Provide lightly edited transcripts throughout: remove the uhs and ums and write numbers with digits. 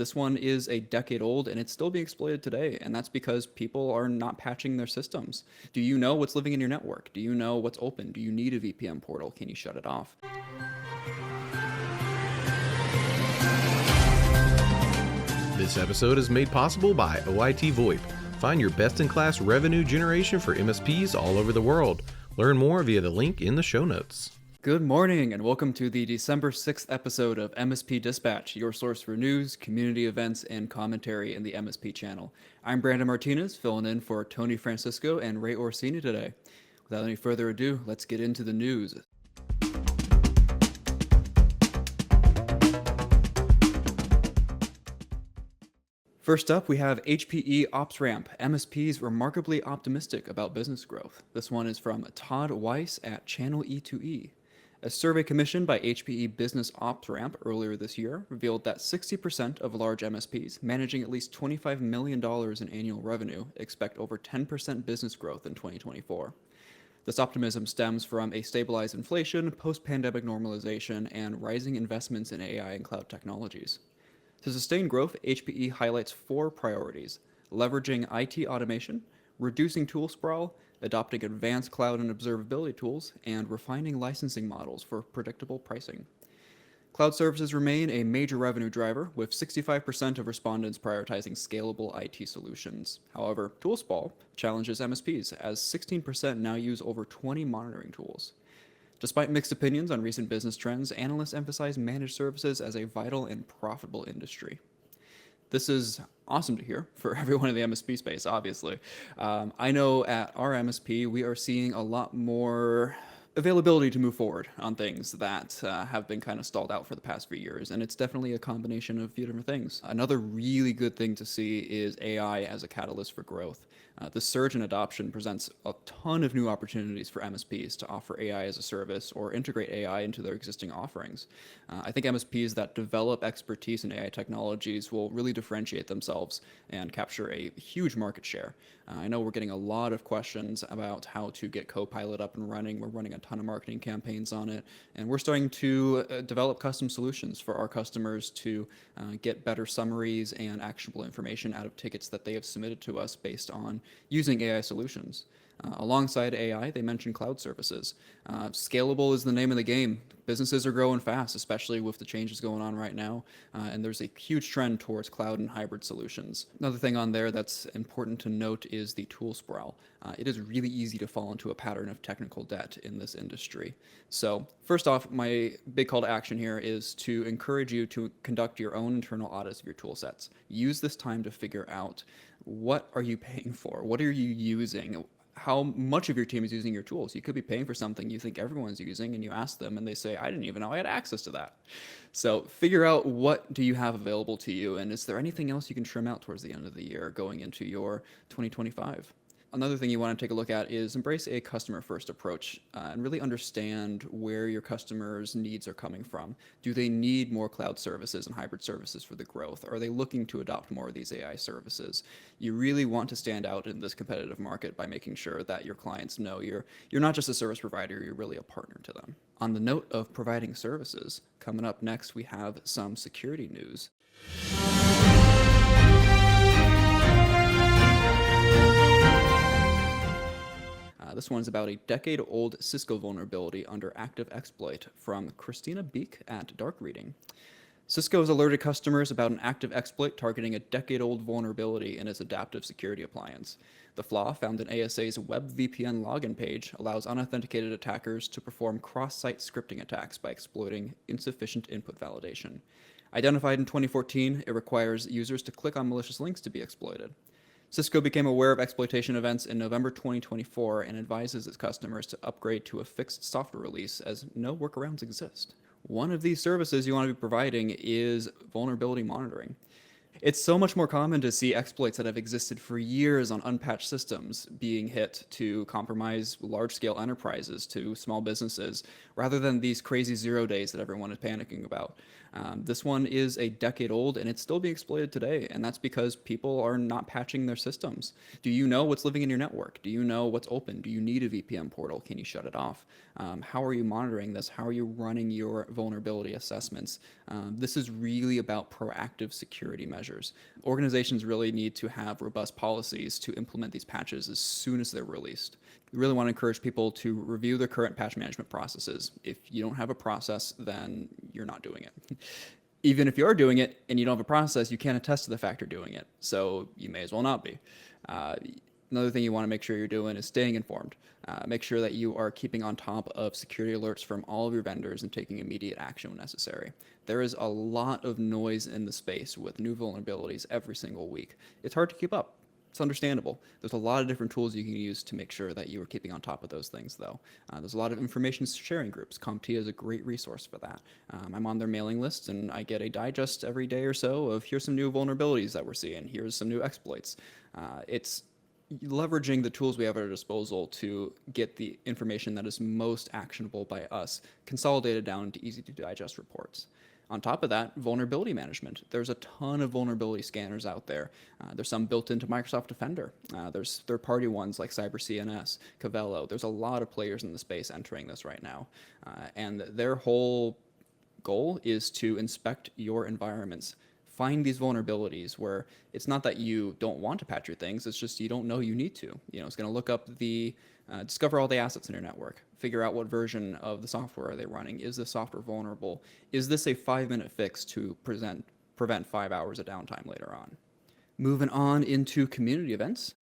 This one is a decade old and it's still being exploited today, and that's because people are not patching their systems. Do you know what's living in your network? Do you know what's open? Do you need a VPN portal? Can you shut it off? This episode is made possible by OIT VoIP. Find your best-in-class revenue generation for MSPs all over the world. Learn more via the link in the show notes. Good morning and welcome to the December 6th episode of MSP Dispatch, your source for news, community events, and commentary in the MSP channel. I'm Brandon Martinez, filling in for Tony Francisco and Ray Orsini today. Without any further ado, let's get into the news. First up, we have HPE OpsRamp, MSPs remarkably optimistic about business growth. This one is from Todd Weiss at Channel E2E. A survey commissioned by HPE Business OpsRamp earlier this year revealed that 60% of large MSPs managing at least $25 million in annual revenue expect over 10% business growth in 2024. This optimism stems from a stabilized inflation, post-pandemic normalization, and rising investments in AI and cloud technologies. To sustain growth, HPE highlights four priorities: leveraging IT automation, reducing tool sprawl, adopting advanced cloud and observability tools, and refining licensing models for predictable pricing. Cloud services remain a major revenue driver, with 65% of respondents prioritizing scalable IT solutions. However, tool sprawl challenges MSPs, as 16% now use over 20 monitoring tools. Despite mixed opinions on recent business trends, analysts emphasize managed services as a vital and profitable industry. This is awesome to hear for everyone in the MSP space, obviously. I know at our MSP, we are seeing a lot more availability to move forward on things that have been kind of stalled out for the past few years, and it's definitely a combination of a few different things. Another really good thing to see is AI as a catalyst for growth. The surge in adoption presents a ton of new opportunities for MSPs to offer AI as a service or integrate AI into their existing offerings. I think MSPs that develop expertise in AI technologies will really differentiate themselves and capture a huge market share. I know we're getting a lot of questions about how to get Copilot up and running. We're running a ton of marketing campaigns on it, and we're starting to develop custom solutions for our customers to get better summaries and actionable information out of tickets that they have submitted to us based on using AI solutions. Alongside AI, they mentioned cloud services. Scalable is the name of the game. Businesses are growing fast, especially with the changes going on right now, and there's a huge trend towards cloud and hybrid solutions. Another thing on there that's important to note is the tool sprawl. It is really easy to fall into a pattern of technical debt in this industry. So first off, my big call to action here is to encourage you to conduct your own internal audits of your tool sets. Use this time to figure out, what are you paying for? What are you using? How much of your team is using your tools? You could be paying for something you think everyone's using, and you ask them and they say, I didn't even know I had access to that. So figure out, what do you have available to you, and is there anything else you can trim out towards the end of the year going into your 2025? Another thing you want to take a look at is embrace a customer-first approach and really understand where your customers' needs are coming from. Do they need more cloud services and hybrid services for the growth? Are they looking to adopt more of these AI services? You really want to stand out in this competitive market by making sure that your clients know you're not just a service provider, you're really a partner to them. On the note of providing services, coming up next, we have some security news. This one's about a decade-old Cisco vulnerability under active exploit, from Christina Beek at Dark Reading. Cisco has alerted customers about an active exploit targeting a decade-old vulnerability in its adaptive security appliance. The flaw, found in ASA's web VPN login page, allows unauthenticated attackers to perform cross-site scripting attacks by exploiting insufficient input validation. Identified in 2014, it requires users to click on malicious links to be exploited. Cisco became aware of exploitation events in November 2024 and advises its customers to upgrade to a fixed software release, as no workarounds exist. One of these services you want to be providing is vulnerability monitoring. It's so much more common to see exploits that have existed for years on unpatched systems being hit to compromise large-scale enterprises to small businesses, rather than these crazy 0 days that everyone is panicking about. This one is a decade old and it's still being exploited today, and that's because people are not patching their systems. Do you know what's living in your network? Do you know what's open? Do you need a VPN portal? Can you shut it off? How are you monitoring this? How are you running your vulnerability assessments? This is really about proactive security measures. Organizations really need to have robust policies to implement these patches as soon as they're released. We really want to encourage people to review their current patch management processes. If you don't have a process, then you're not doing it. Even if you are doing it and you don't have a process, you can't attest to the fact you're doing it. So you may as well not be. Another thing you want to make sure you're doing is staying informed. Make sure that you are keeping on top of security alerts from all of your vendors and taking immediate action when necessary. There is a lot of noise in the space with new vulnerabilities every single week. It's hard to keep up. It's understandable. There's a lot of different tools you can use to make sure that you are keeping on top of those things, though. There's a lot of information sharing groups. CompTIA is a great resource for that. I'm on their mailing list, and I get a digest every day or so of here's some new vulnerabilities that we're seeing. Here's some new exploits. It's leveraging the tools we have at our disposal to get the information that is most actionable by us, consolidated down into easy-to-digest reports. On top of that, vulnerability management. There's a ton of vulnerability scanners out there. There's some built into Microsoft Defender. There's third-party ones like CyberCNS, Cavello. There's a lot of players in the space entering this right now. And their whole goal is to inspect your environments, find these vulnerabilities where it's not that you don't want to patch your things, it's just you don't know you need to. It's going to look up discover all the assets in your network, figure out what version of the software are they running. Is this software vulnerable? Is this a 5-minute fix to prevent 5 hours of downtime later on? Moving on into community events.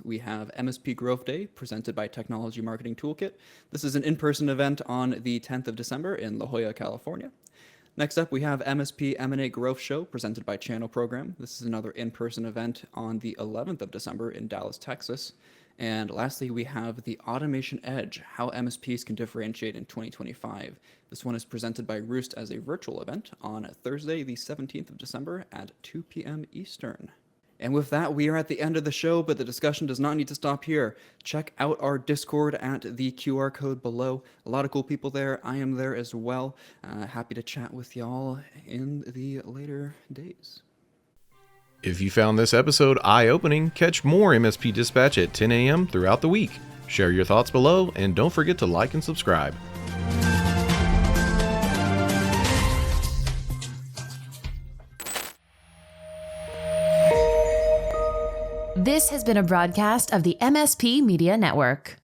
We have MSP Growth Day, presented by Technology Marketing Toolkit. This is an in-person event on the 10th of December in La Jolla, California. Next up, we have MSP M&A Growth Show, presented by Channel Program. This is another in-person event on the 11th of December in Dallas, Texas. And lastly, we have the Automation Edge, how MSPs can differentiate in 2025. This one is presented by Roost as a virtual event on Thursday, the 17th of December at 2 p.m. Eastern. And with that, we are at the end of the show, but the discussion does not need to stop here. Check out our Discord at the QR code below. A lot of cool people there. I am there as well. Happy to chat with y'all in the later days. If you found this episode eye-opening, catch more MSP Dispatch at 10 a.m. throughout the week. Share your thoughts below, and don't forget to like and subscribe. This has been a broadcast of the MSP Media Network.